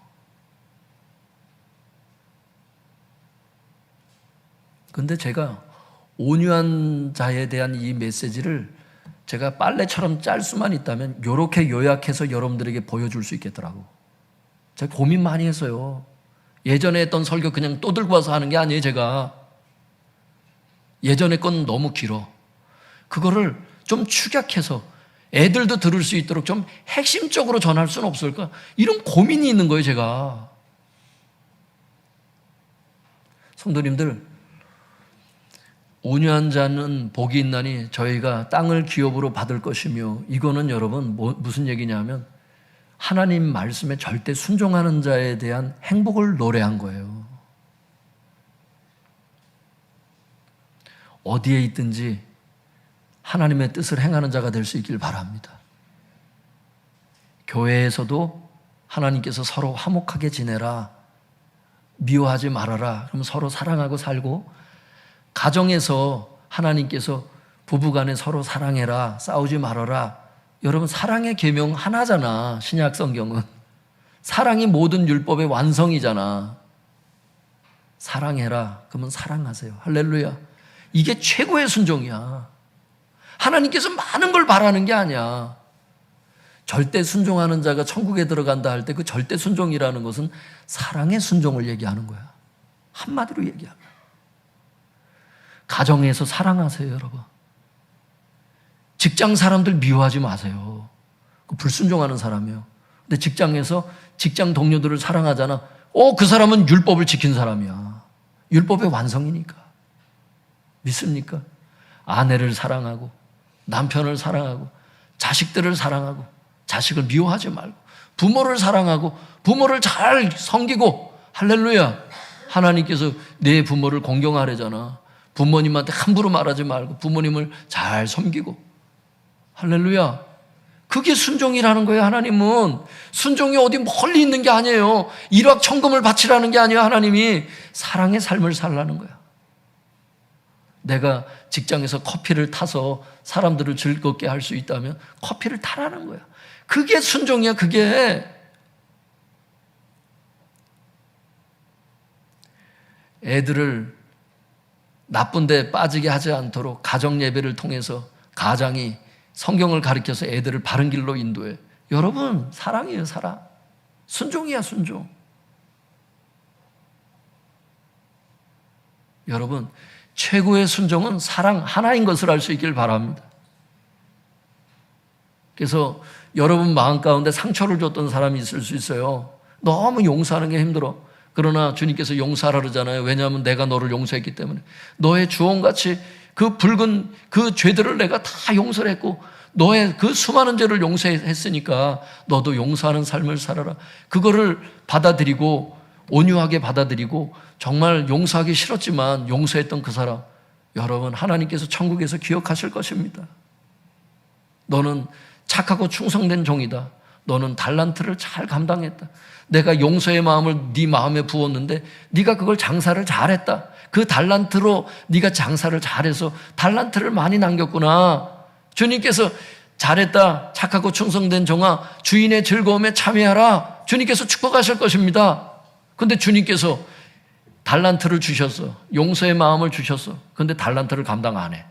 근데 제가 온유한 자에 대한 이 메시지를 제가 빨래처럼 짤 수만 있다면 이렇게 요약해서 여러분들에게 보여줄 수 있겠더라고. 제가 고민 많이 했어요. 예전에 했던 설교 그냥 또 들고 와서 하는 게 아니에요, 제가. 예전에 건 너무 길어. 그거를 좀 축약해서 애들도 들을 수 있도록 좀 핵심적으로 전할 수는 없을까? 이런 고민이 있는 거예요, 제가. 성도님들, 온유한 자는 복이 있나니 저희가 땅을 기업으로 받을 것이며, 이거는 여러분 무슨 얘기냐면 하나님 말씀에 절대 순종하는 자에 대한 행복을 노래한 거예요. 어디에 있든지 하나님의 뜻을 행하는 자가 될 수 있길 바랍니다. 교회에서도 하나님께서 서로 화목하게 지내라, 미워하지 말아라, 그럼 서로 사랑하고 살고, 가정에서 하나님께서 부부간에 서로 사랑해라, 싸우지 말아라. 여러분, 사랑의 계명 하나잖아. 신약 성경은 사랑이 모든 율법의 완성이잖아. 사랑해라, 그러면 사랑하세요. 할렐루야. 이게 최고의 순종이야. 하나님께서 많은 걸 바라는 게 아니야. 절대 순종하는 자가 천국에 들어간다 할 때 그 절대 순종이라는 것은 사랑의 순종을 얘기하는 거야. 한마디로 얘기하면. 가정에서 사랑하세요, 여러분. 직장 사람들 미워하지 마세요. 그 불순종하는 사람이에요. 근데 직장에서 직장 동료들을 사랑하잖아. 그 사람은 율법을 지킨 사람이야. 율법의 완성이니까. 믿습니까? 아내를 사랑하고 남편을 사랑하고 자식들을 사랑하고 자식을 미워하지 말고 부모를 사랑하고 부모를 잘 섬기고 할렐루야. 하나님께서 내 부모를 공경하래잖아. 부모님한테 함부로 말하지 말고 부모님을 잘 섬기고 할렐루야. 그게 순종이라는 거예요. 하나님은 순종이 어디 멀리 있는 게 아니에요. 일확천금을 바치라는 게 아니에요. 하나님이 사랑의 삶을 살라는 거야. 내가 직장에서 커피를 타서 사람들을 즐겁게 할 수 있다면 커피를 타라는 거야. 그게 순종이야. 그게. 애들을 나쁜 데 빠지게 하지 않도록 가정 예배를 통해서 가장이 성경을 가르쳐서 애들을 바른 길로 인도해. 여러분, 사랑이에요, 사랑. 순종이야, 순종. 여러분, 최고의 순종은 사랑 하나인 것을 알 수 있길 바랍니다. 그래서 여러분 마음 가운데 상처를 줬던 사람이 있을 수 있어요. 너무 용서하는 게 힘들어. 그러나 주님께서 용서하라 그러잖아요. 왜냐하면 내가 너를 용서했기 때문에. 너의 주홍같이 그 붉은 그 죄들을 내가 다 용서를 했고 너의 그 수많은 죄를 용서했으니까 너도 용서하는 삶을 살아라. 그거를 받아들이고 온유하게 받아들이고 정말 용서하기 싫었지만 용서했던 그 사람, 여러분 하나님께서 천국에서 기억하실 것입니다. 너는 착하고 충성된 종이다. 너는 달란트를 잘 감당했다. 내가 용서의 마음을 네 마음에 부었는데 네가 그걸 장사를 잘했다. 그 달란트로 네가 장사를 잘해서 달란트를 많이 남겼구나. 주님께서 잘했다. 착하고 충성된 종아, 주인의 즐거움에 참여하라. 주님께서 축복하실 것입니다. 근데 주님께서 달란트를 주셨어. 용서의 마음을 주셨어. 근데 달란트를 감당 안 해.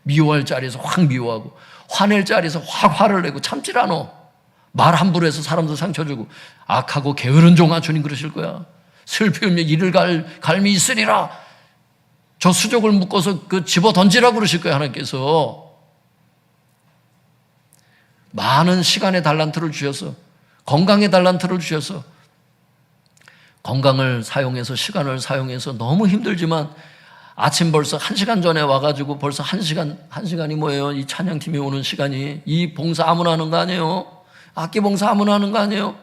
미워할 자리에서 확 미워하고 화낼 자리에서 확 화를 내고 참질 않아. 말 함부로 해서 사람들 상처 주고 악하고 게으른 종아, 주님 그러실 거야. 슬피 울며 이를 갈미 있으리라. 저 수족을 묶어서 그 집어 던지라 그러실 거야. 하나님께서 많은 시간의 달란트를 주셔서 건강의 달란트를 주셔서 건강을 사용해서 시간을 사용해서 너무 힘들지만 아침 벌써 1시간 전에 와가지고 벌써 1시간이 뭐예요? 이 찬양팀이 오는 시간이. 이 봉사 아무나 하는 거 아니에요? 악기 봉사 아무나 하는 거 아니에요?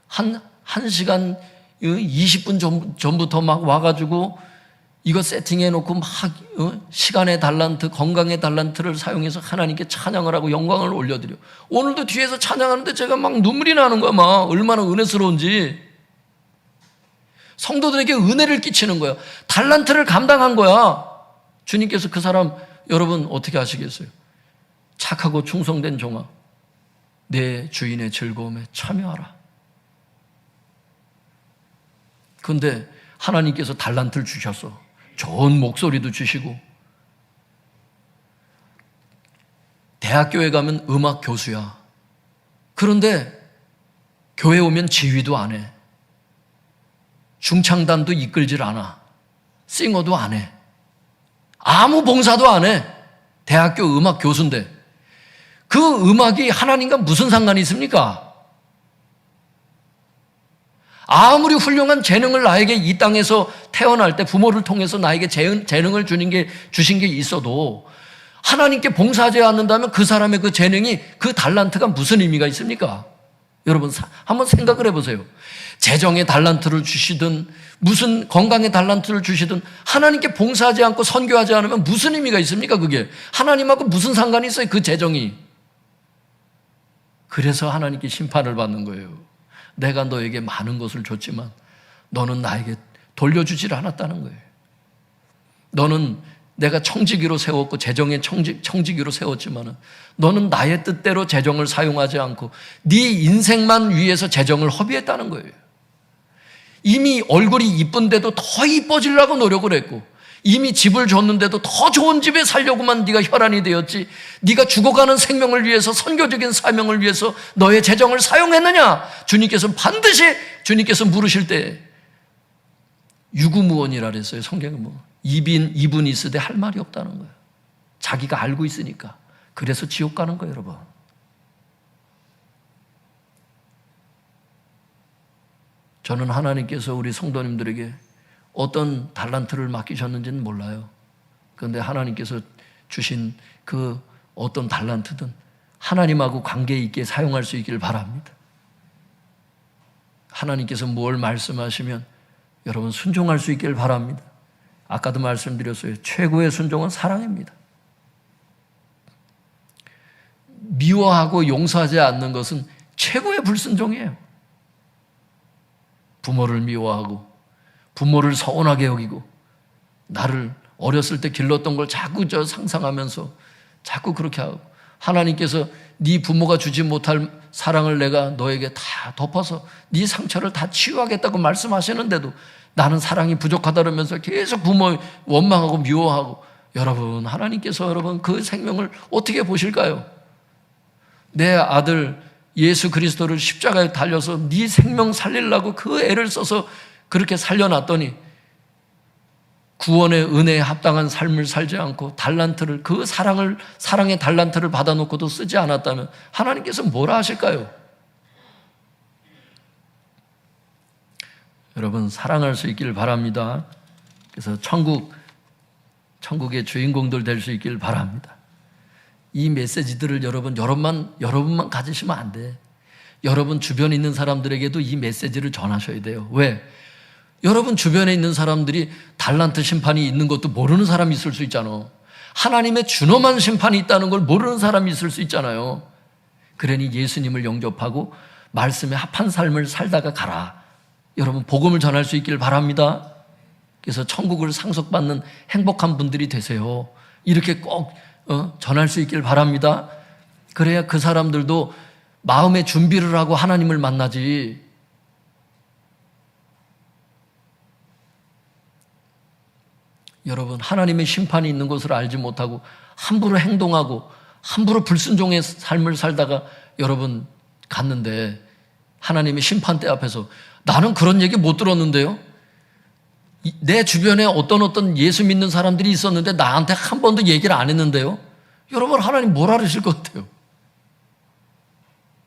1시간 20분 전부터 막 와가지고 이거 세팅해 놓고 막 시간의 달란트, 건강의 달란트를 사용해서 하나님께 찬양을 하고 영광을 올려드려. 오늘도 뒤에서 찬양하는데 제가 막 눈물이 나는 거야. 막 얼마나 은혜스러운지. 성도들에게 은혜를 끼치는 거야. 달란트를 감당한 거야. 주님께서 그 사람 여러분 어떻게 하시겠어요? 착하고 충성된 종아, 내 주인의 즐거움에 참여하라. 그런데 하나님께서 달란트를 주셨어. 좋은 목소리도 주시고 대학교에 가면 음악 교수야. 그런데 교회 오면 지휘도 안 해. 중창단도 이끌질 않아. 싱어도 안 해. 아무 봉사도 안 해. 대학교 음악 교수인데 그 음악이 하나님과 무슨 상관이 있습니까? 아무리 훌륭한 재능을 나에게 이 땅에서 태어날 때 부모를 통해서 나에게 재능을 주신 게 있어도 하나님께 봉사하지 않는다면 그 사람의 그 재능이, 그 달란트가 무슨 의미가 있습니까? 여러분 한번 생각을 해보세요. 재정의 달란트를 주시든 무슨 건강의 달란트를 주시든 하나님께 봉사하지 않고 선교하지 않으면 무슨 의미가 있습니까? 그게 하나님하고 무슨 상관이 있어요? 그 재정이. 그래서 하나님께 심판을 받는 거예요. 내가 너에게 많은 것을 줬지만 너는 나에게 돌려주질 않았다는 거예요. 너는 내가 청지기로 세웠고 재정의 청지기로 세웠지만 너는 나의 뜻대로 재정을 사용하지 않고 네 인생만 위해서 재정을 허비했다는 거예요. 이미 얼굴이 이쁜데도 더 이뻐지려고 노력을 했고 이미 집을 줬는데도 더 좋은 집에 살려고만 네가 혈안이 되었지, 네가 죽어가는 생명을 위해서, 선교적인 사명을 위해서 너의 재정을 사용했느냐? 주님께서 반드시 주님께서 물으실 때 유구무원이라 그랬어요. 성경은 뭐 이분 있으되 할 말이 없다는 거예요. 자기가 알고 있으니까. 그래서 지옥 가는 거예요, 여러분. 저는 하나님께서 우리 성도님들에게 어떤 달란트를 맡기셨는지는 몰라요. 그런데 하나님께서 주신 그 어떤 달란트든 하나님하고 관계 있게 사용할 수 있기를 바랍니다. 하나님께서 뭘 말씀하시면 여러분 순종할 수 있기를 바랍니다. 아까도 말씀드렸어요. 최고의 순종은 사랑입니다. 미워하고 용서하지 않는 것은 최고의 불순종이에요. 부모를 미워하고 부모를 서운하게 여기고 나를 어렸을 때 길렀던 걸 자꾸 상상하면서 자꾸 그렇게 하고, 하나님께서 네 부모가 주지 못할 사랑을 내가 너에게 다 덮어서 네 상처를 다 치유하겠다고 말씀하시는데도 나는 사랑이 부족하다 그러면서 계속 부모 원망하고 미워하고, 여러분 하나님께서 여러분 그 생명을 어떻게 보실까요? 내 아들 예수 그리스도를 십자가에 달려서 네 생명 살리려고 그 애를 써서 그렇게 살려놨더니 구원의 은혜에 합당한 삶을 살지 않고 달란트를, 그 사랑의 달란트를 받아놓고도 쓰지 않았다면 하나님께서 뭐라 하실까요? 여러분 사랑할 수 있기를 바랍니다. 그래서 천국의 주인공들 될 수 있기를 바랍니다. 이 메시지들을 여러분만 가지시면 안 돼. 여러분 주변에 있는 사람들에게도 이 메시지를 전하셔야 돼요. 왜? 여러분 주변에 있는 사람들이 달란트 심판이 있는 것도 모르는 사람이 있을 수 있잖아. 하나님의 준엄한 심판이 있다는 걸 모르는 사람이 있을 수 있잖아요. 그러니 예수님을 영접하고 말씀에 합한 삶을 살다가 가라. 여러분 복음을 전할 수 있기를 바랍니다. 그래서 천국을 상속받는 행복한 분들이 되세요. 이렇게 꼭 전할 수 있기를 바랍니다. 그래야 그 사람들도 마음의 준비를 하고 하나님을 만나지. 여러분 하나님의 심판이 있는 것을 알지 못하고 함부로 행동하고 함부로 불순종의 삶을 살다가 여러분 갔는데 하나님의 심판대 앞에서 나는 그런 얘기 못 들었는데요. 내 주변에 어떤 예수 믿는 사람들이 있었는데 나한테 한 번도 얘기를 안 했는데요. 여러분 하나님 뭐라 그러실 것 같아요?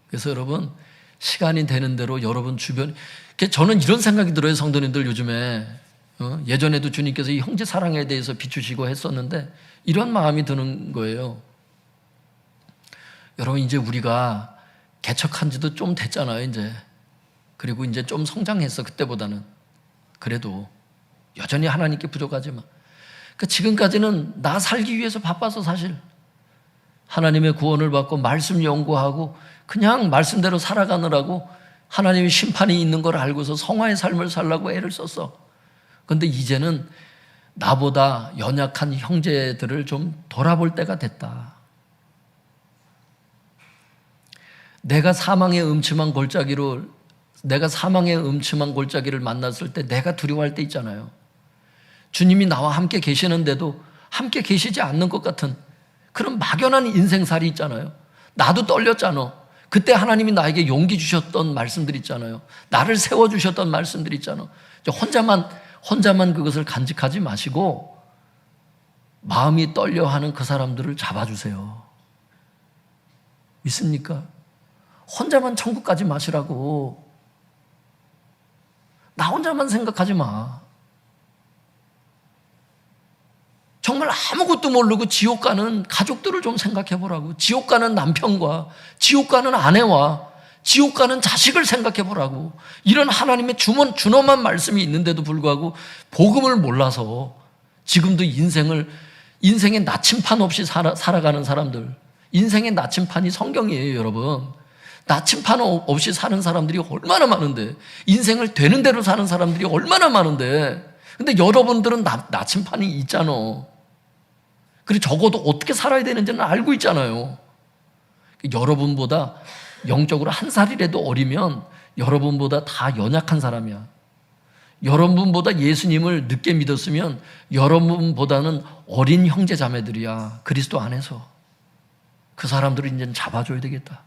그래서 여러분 시간이 되는 대로 여러분 주변, 저는 이런 생각이 들어요. 성도님들 요즘에 예전에도 주님께서 이 형제 사랑에 대해서 비추시고 했었는데 이런 마음이 드는 거예요. 여러분 이제 우리가 개척한 지도 좀 됐잖아요. 이제 그리고 이제 좀 성장했어. 그때보다는. 그래도 여전히 하나님께 부족하지만 지금까지는 나 살기 위해서 바빠서 사실 하나님의 구원을 받고 말씀 연구하고 그냥 말씀대로 살아가느라고 하나님의 심판이 있는 걸 알고서 성화의 삶을 살라고 애를 썼어. 그런데 이제는 나보다 연약한 형제들을 좀 돌아볼 때가 됐다. 내가 사망의 음침한 골짜기를 만났을 때 내가 두려워할 때 있잖아요. 주님이 나와 함께 계시는데도 함께 계시지 않는 것 같은 그런 막연한 인생살이 있잖아요. 나도 떨렸잖아. 그때 하나님이 나에게 용기 주셨던 말씀들 있잖아요. 나를 세워주셨던 말씀들 있잖아. 혼자만 그것을 간직하지 마시고 마음이 떨려하는 그 사람들을 잡아주세요. 믿습니까? 혼자만 천국 가지 마시라고. 나 혼자만 생각하지 마. 정말 아무것도 모르고 지옥 가는 가족들을 좀 생각해 보라고. 지옥 가는 남편과 지옥 가는 아내와 지옥 가는 자식을 생각해 보라고. 이런 하나님의 준엄한 말씀이 있는데도 불구하고 복음을 몰라서 지금도 인생의 나침판 없이 살아가는 사람들. 인생의 나침판이 성경이에요, 여러분. 나침판 없이 사는 사람들이 얼마나 많은데, 인생을 되는 대로 사는 사람들이 얼마나 많은데, 근데 여러분들은 나침판이 있잖아. 그리고 적어도 어떻게 살아야 되는지는 알고 있잖아요. 여러분보다 영적으로 한 살이라도 어리면 여러분보다 다 연약한 사람이야. 여러분보다 예수님을 늦게 믿었으면 여러분보다는 어린 형제 자매들이야. 그리스도 안에서. 그 사람들을 이제는 잡아줘야 되겠다.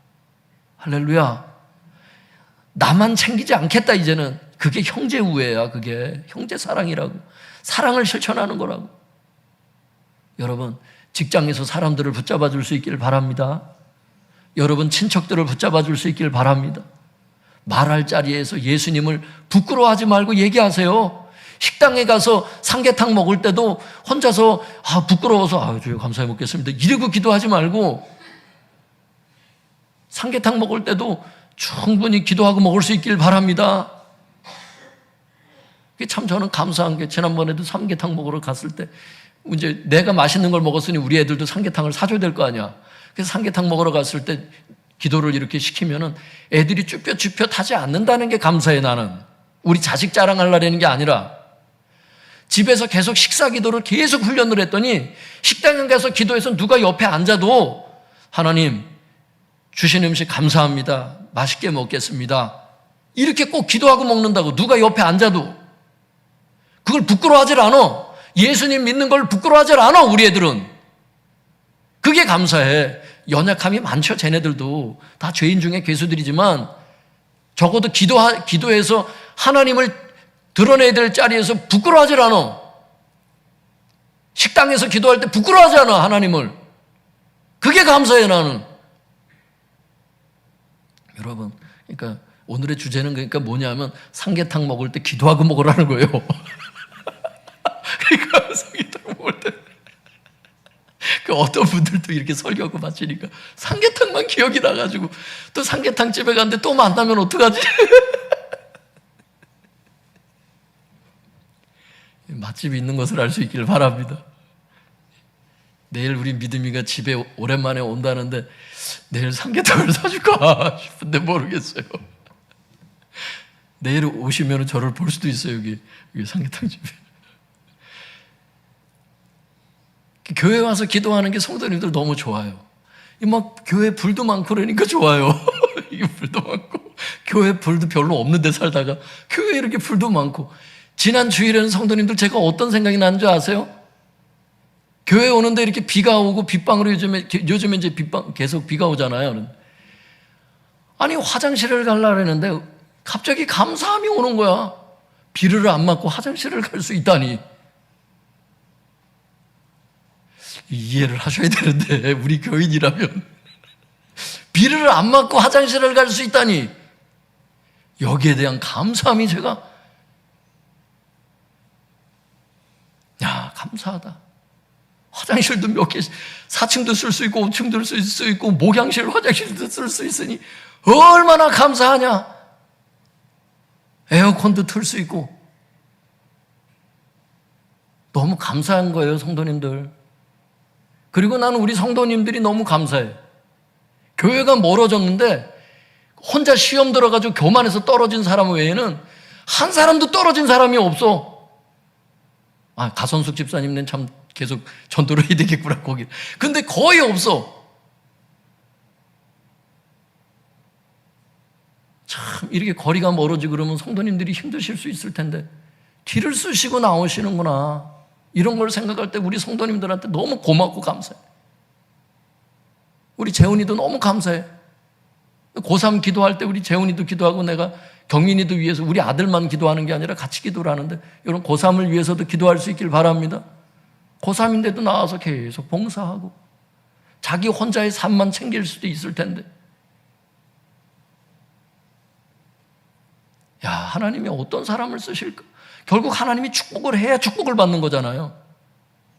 할렐루야. 나만 챙기지 않겠다 이제는. 그게 형제 우애야. 그게 형제 사랑이라고. 사랑을 실천하는 거라고. 여러분, 직장에서 사람들을 붙잡아 줄 수 있기를 바랍니다. 여러분, 친척들을 붙잡아 줄 수 있기를 바랍니다. 말할 자리에서 예수님을 부끄러워하지 말고 얘기하세요. 식당에 가서 삼계탕 먹을 때도 혼자서 부끄러워서 주여 감사히 먹겠습니다 이러고 기도하지 말고, 삼계탕 먹을 때도 충분히 기도하고 먹을 수 있길 바랍니다. 참 저는 감사한 게, 지난번에도 삼계탕 먹으러 갔을 때 이제 내가 맛있는 걸 먹었으니 우리 애들도 삼계탕을 사줘야 될 거 아니야. 그래서 삼계탕 먹으러 갔을 때 기도를 이렇게 시키면은 애들이 쭈뼛쭈뼛 하지 않는다는 게 감사해. 나는 우리 자식 자랑하려는 게 아니라 집에서 계속 식사 기도를 계속 훈련을 했더니 식당에 가서 기도해서 누가 옆에 앉아도 하나님 주신 음식 감사합니다, 맛있게 먹겠습니다 이렇게 꼭 기도하고 먹는다고. 누가 옆에 앉아도 그걸 부끄러워하질 않아. 예수님 믿는 걸 부끄러워하질 않아. 우리 애들은 그게 감사해. 연약함이 많죠. 쟤네들도 다 죄인 중에 괴수들이지만 적어도 기도해서 하나님을 드러내야 될 자리에서 부끄러워하질 않아. 식당에서 기도할 때 부끄러워하지 않아. 하나님을. 그게 감사해. 나는. 여러분, 그러니까 오늘의 주제는 그러니까 뭐냐면 삼계탕 먹을 때 기도하고 먹으라는 거예요. 그러니까 삼계탕 먹을 때 어떤 분들도 이렇게 설교하고 마치니까 삼계탕만 기억이 나가지고 또 삼계탕 집에 갔는데 또 만나면 어떡하지? 맛집이 있는 것을 알 수 있기를 바랍니다. 내일 우리 믿음이가 집에 오랜만에 온다는데 내일 삼계탕을 사줄까 싶은데 모르겠어요. 내일 오시면 저를 볼 수도 있어요. 여기 삼계탕 집에. 교회 와서 기도하는 게 성도님들 너무 좋아요. 막 교회 불도 많고 그러니까 좋아요. 이게 불도 많고, 교회 불도 별로 없는데 살다가 교회에 이렇게 불도 많고. 지난 주일에는 성도님들 제가 어떤 생각이 나는 줄 아세요? 교회 오는데 이렇게 비가 오고 빗방으로 요즘에 이제 계속 비가 오잖아요. 아니 화장실을 가려고 했는데 갑자기 감사함이 오는 거야. 비를 안 맞고 화장실을 갈 수 있다니. 이해를 하셔야 되는데 우리 교인이라면 비를 안 맞고 화장실을 갈 수 있다니, 여기에 대한 감사함이 제가 감사하다. 화장실도 몇 개, 4층도 쓸 수 있고 5층도 쓸 수 있고 목양실 화장실도 쓸 수 있으니 얼마나 감사하냐. 에어컨도 틀 수 있고. 너무 감사한 거예요, 성도님들. 그리고 나는 우리 성도님들이 너무 감사해. 교회가 멀어졌는데 혼자 시험 들어가지고 교만해서 떨어진 사람 외에는 한 사람도 떨어진 사람이 없어. 가선숙 집사님은 참 계속 전도를 해야 되겠구나 거기. 근데 거의 없어. 참 이렇게 거리가 멀어지고 그러면 성도님들이 힘드실 수 있을 텐데 뒤를 쓰시고 나오시는구나. 이런 걸 생각할 때 우리 성도님들한테 너무 고맙고 감사해. 우리 재훈이도 너무 감사해. 고3 기도할 때 우리 재훈이도 기도하고 내가 경민이도 위해서 우리 아들만 기도하는 게 아니라 같이 기도를 하는데 이런 고3을 위해서도 기도할 수 있길 바랍니다. 고3인데도 나와서 계속 봉사하고 자기 혼자의 삶만 챙길 수도 있을 텐데. 하나님이 어떤 사람을 쓰실까? 결국 하나님이 축복을 해야 축복을 받는 거잖아요.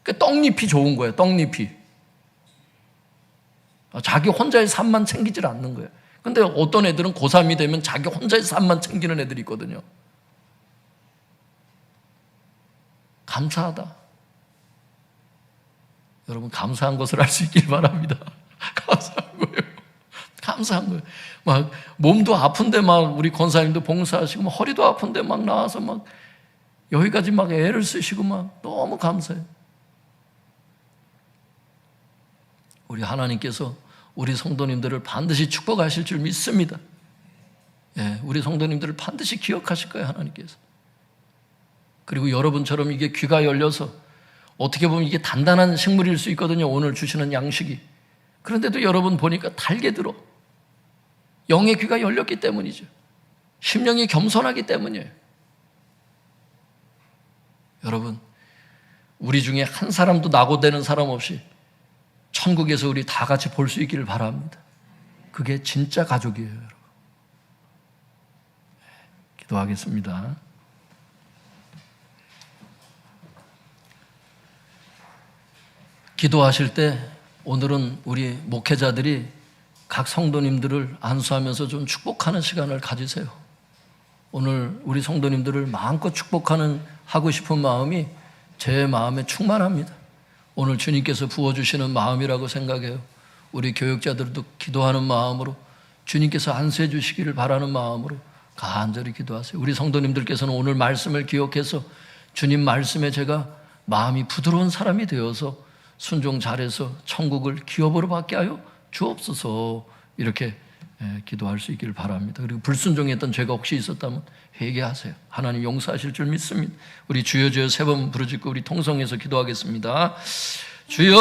그러니까 떡잎이 좋은 거예요. 떡잎이. 자기 혼자의 삶만 챙기질 않는 거예요. 근데 어떤 애들은 고3이 되면 자기 혼자의 삶만 챙기는 애들이 있거든요. 감사하다. 여러분 감사한 것을 알 수 있길 바랍니다. 감사한 거예요. 감사한 거예요. 막 몸도 아픈데 막 우리 권사님도 봉사하시고 막 허리도 아픈데 막 나와서 막 여기까지 막 애를 쓰시고 막 너무 감사해요. 우리 하나님께서 우리 성도님들을 반드시 축복하실 줄 믿습니다. 우리 성도님들을 반드시 기억하실 거예요, 하나님께서. 그리고 여러분처럼 이게 귀가 열려서 어떻게 보면 이게 단단한 식물일 수 있거든요. 오늘 주시는 양식이. 그런데도 여러분 보니까 달게 들어. 영의 귀가 열렸기 때문이죠. 심령이 겸손하기 때문이에요. 여러분, 우리 중에 한 사람도 낙오되는 사람 없이 천국에서 우리 다 같이 볼 수 있기를 바랍니다. 그게 진짜 가족이에요, 여러분. 기도하겠습니다. 기도하실 때 오늘은 우리 목회자들이 각 성도님들을 안수하면서 좀 축복하는 시간을 가지세요. 오늘 우리 성도님들을 마음껏 축복하는 하고 싶은 마음이 제 마음에 충만합니다. 오늘 주님께서 부어주시는 마음이라고 생각해요. 우리 교육자들도 기도하는 마음으로 주님께서 안수해 주시기를 바라는 마음으로 간절히 기도하세요. 우리 성도님들께서는 오늘 말씀을 기억해서 주님 말씀에 제가 마음이 부드러운 사람이 되어서 순종 잘해서 천국을 기업으로 받게 하여 주옵소서, 이렇게 기도할 수 있기를 바랍니다. 그리고 불순종했던 죄가 혹시 있었다면 회개하세요. 하나님 용서하실 줄 믿습니다. 우리 주여 주여 세 번 부르짖고 우리 통성해서 기도하겠습니다. 주여